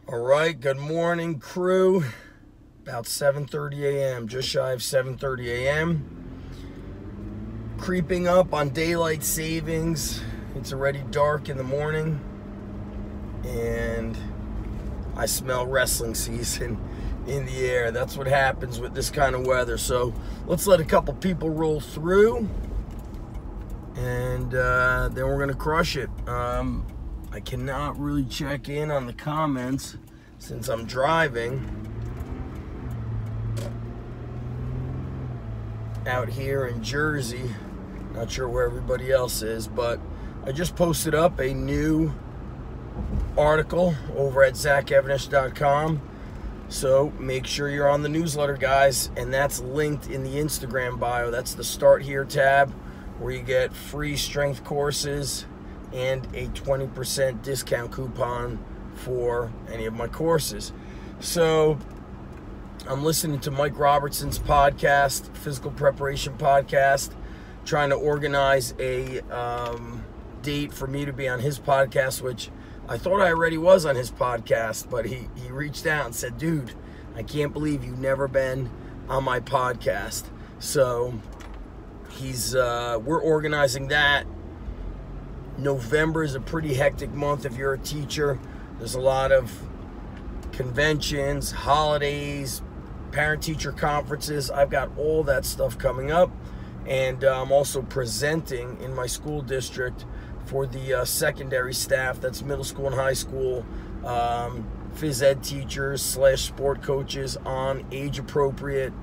All right, good morning, crew. About 7:30 a.m., just shy of 7:30 a.m. Creeping up on daylight savings. It's already dark in the morning, and I smell wrestling season in the air. That's what happens with this kind of weather. So let's let a couple people roll through, and then we're gonna crush it. I cannot really check in on the comments since I'm driving out here in Jersey. Not sure where everybody else is, but I just posted up a new article over at ZachEvanish.com. So make sure you're on the newsletter, guys, and that's linked in the Instagram bio. That's the Start Here tab, where you get free strength courses and a 20% discount coupon for any of my courses. So I'm listening to Mike Robertson's podcast, Physical Preparation Podcast, trying to organize a date for me to be on his podcast, which I thought I already was on his podcast, but he reached out and said, dude, I can't believe you've never been on my podcast. So we're organizing that. November is a pretty hectic month if you're a teacher. There's a lot of conventions, holidays, parent-teacher conferences. I've got all that stuff coming up, and I'm also presenting in my school district for the secondary staff. That's middle school and high school phys ed teachers / sport coaches on age-appropriate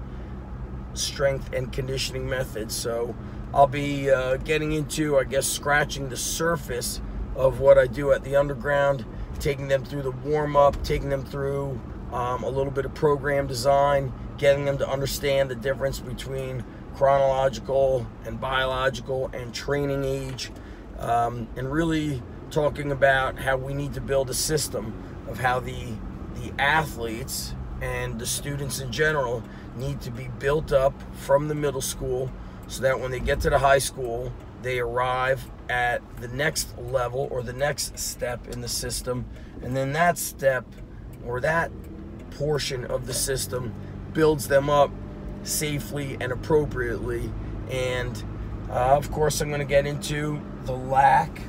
strength and conditioning methods. So I'll be getting into, I guess, scratching the surface of what I do at the underground, taking them through the warm-up, taking them through a little bit of program design, getting them to understand the difference between chronological and biological and training age, and really talking about how we need to build a system of how the athletes and the students in general need to be built up from the middle school, so that when they get to the high school, they arrive at the next level or the next step in the system, and then that step or that portion of the system builds them up safely and appropriately. And of course, I'm going to get into the lack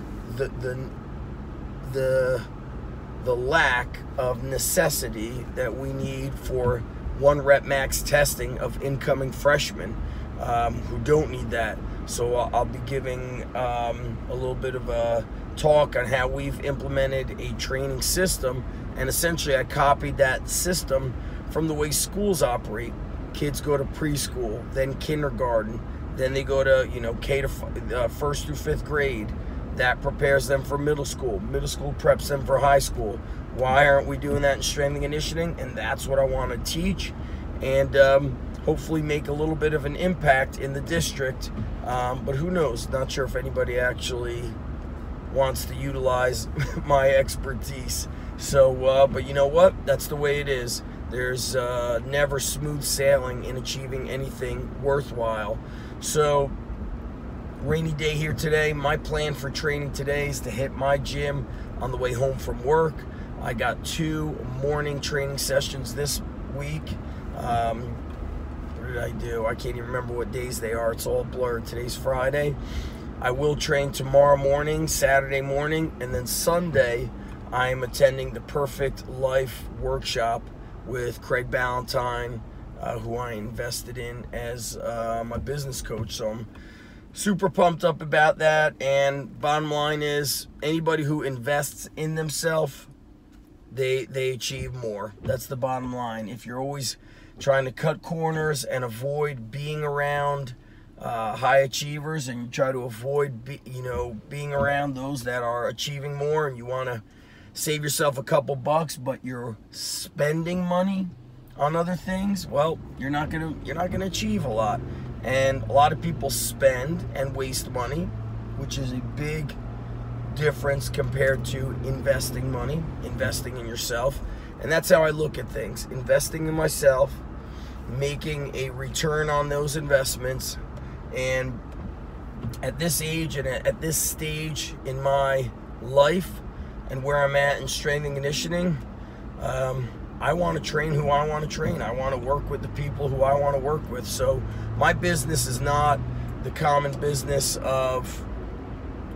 of necessity that we need for 1 rep max testing of incoming freshmen who don't need that. So I'll be giving a little bit of a talk on how we've implemented a training system, and essentially I copied that system from the way schools operate. Kids go to preschool, then kindergarten, then they go to K to 1st through 5th grade. That prepares them for middle school. Middle school preps them for high school. Why aren't we doing that in strength and conditioning? And that's what I want to teach, and hopefully make a little bit of an impact in the district. But who knows? Not sure if anybody actually wants to utilize my expertise. So, but you know what? That's the way it is. There's never smooth sailing in achieving anything worthwhile. So, rainy day here today. My plan for training today is to hit my gym on the way home from work. I got 2 morning training sessions this week. What did I do? I can't even remember what days they are. It's all blurred. Today's Friday. I will train tomorrow morning, Saturday morning, and then Sunday I am attending the Perfect Life workshop with Craig Ballantyne, who I invested in as my business coach. So I'm super pumped up about that. And bottom line is, anybody who invests in themselves, they achieve more. That's the bottom line. If you're always trying to cut corners and avoid being around high achievers, and you try to avoid being around those that are achieving more, and you want to save yourself a couple bucks, but you're spending money on other things, well, you're not gonna achieve a lot. And a lot of people spend and waste money, which is a big difference compared to investing money, investing in yourself. And that's how I look at things: investing in myself, making a return on those investments. And at this age and at this stage in my life and where I'm at in strength and conditioning, I want to train who I want to train. I want to work with the people who I want to work with. So my business is not the common business of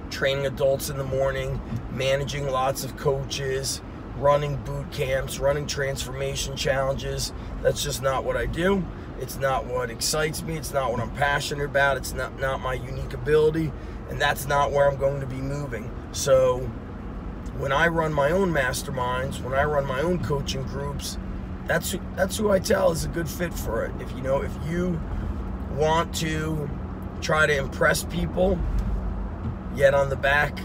training adults in the morning, managing lots of coaches, running boot camps, running transformation challenges. That's just not what I do. It's not what excites me. It's not what I'm passionate about. It's not my unique ability, and that's not where I'm going to be moving. So when I run my own masterminds, when I run my own coaching groups, that's who I tell is a good fit for it. If you want to try to impress people, yet on the back,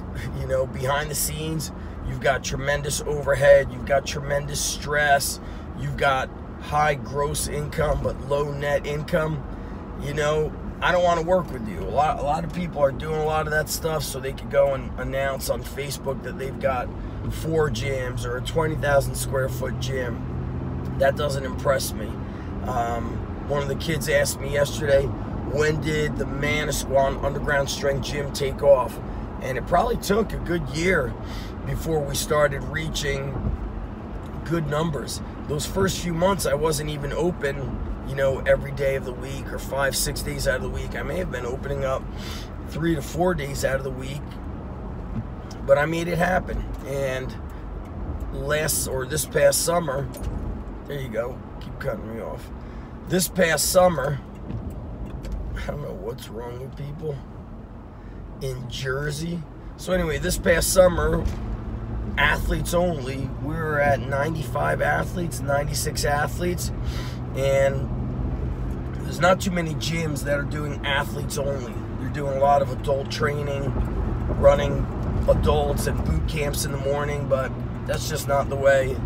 behind the scenes, you've got tremendous overhead, you've got tremendous stress, you've got high gross income but low net income, I don't want to work with you. A lot of people are doing a lot of that stuff so they could go and announce on Facebook that they've got 4 gyms or a 20,000 square foot gym. That doesn't impress me. One of the kids asked me yesterday, when did the Manasquan Underground Strength Gym take off? And it probably took a good year before we started reaching good numbers. Those first few months, I wasn't even open, every day of the week or 5-6 days out of the week. I may have been opening up 3 to 4 days out of the week, but I made it happen. And this past summer, there you go, keep cutting me off. This past summer, I don't know what's wrong with people in Jersey. So anyway, this past summer, athletes only, we were at 95 athletes, 96 athletes, and there's not too many gyms that are doing athletes only. They're doing a lot of adult training, running adults and boot camps in the morning, but that's just not the way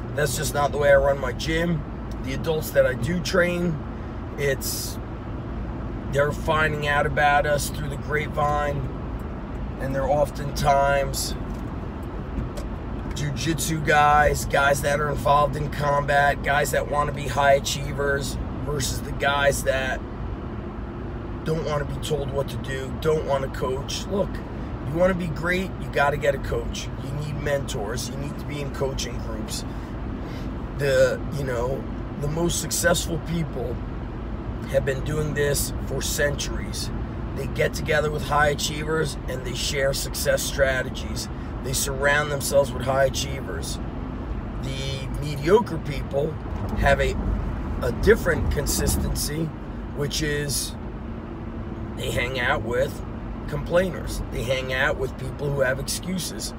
I run my gym. The adults that I do train, they're finding out about us through the grapevine, and they're oftentimes jiu-jitsu guys that are involved in combat, guys that want to be high achievers versus the guys that don't want to be told what to do, don't want to coach. Look, you want to be great, you got to get a coach. You need mentors. You need to be in coaching groups. The most successful people have been doing this for centuries. They get together with high achievers and they share success strategies. They surround themselves with high achievers. The mediocre people have a different consistency, which is they hang out with complainers. They hang out with people who have excuses.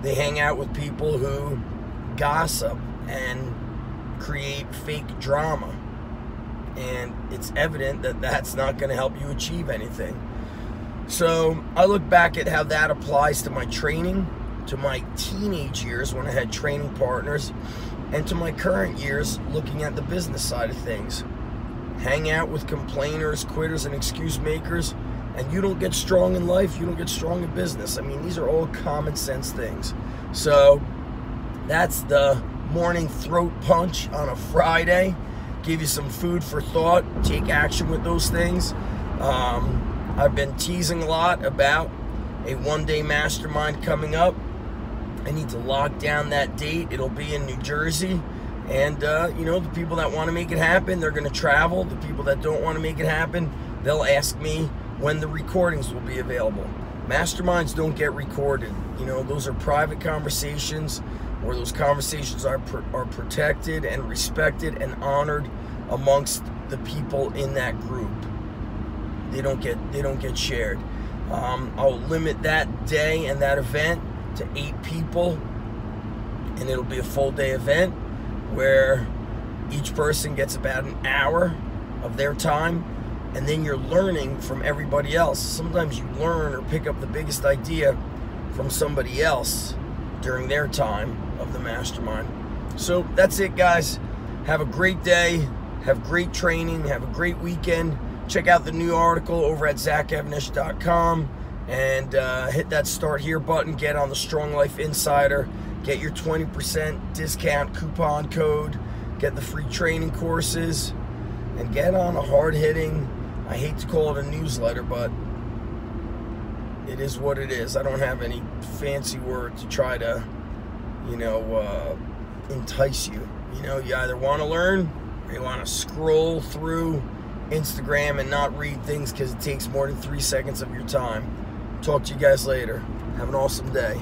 They hang out with people who gossip and create fake drama. And it's evident that that's not going to help you achieve anything. So I look back at how that applies to my training, to my teenage years when I had training partners, and to my current years looking at the business side of things. Hang out with complainers, quitters, and excuse makers, and you don't get strong in life, you don't get strong in business. I mean, these are all common sense things. So that's the morning throat punch on a Friday. Give you some food for thought. Take action with those things. I've been teasing a lot about a one-day mastermind coming up. I need to lock down that date. It'll be in New Jersey. And, the people that want to make it happen, they're going to travel. The people that don't want to make it happen, they'll ask me when the recordings will be available. Masterminds don't get recorded. Those are private conversations where those conversations are protected and respected and honored amongst the people in that group. They don't get shared. I'll limit that day and that event to 8 people, and it'll be a full day event where each person gets about an hour of their time, and then you're learning from everybody else. Sometimes you learn or pick up the biggest idea from somebody else during their time of the mastermind. So that's it, guys. Have a great day. Have great training. Have a great weekend. Check out the new article over at ZachEvanish.com and hit that start here button. Get on the Strong Life Insider. Get your 20% discount coupon code. Get the free training courses. And get on a hard-hitting, I hate to call it a newsletter, but it is what it is. I don't have any fancy word to try to, entice you. You know, you either want to learn or you want to scroll through Instagram and not read things because it takes more than 3 seconds of your time. Talk to you guys later. Have an awesome day.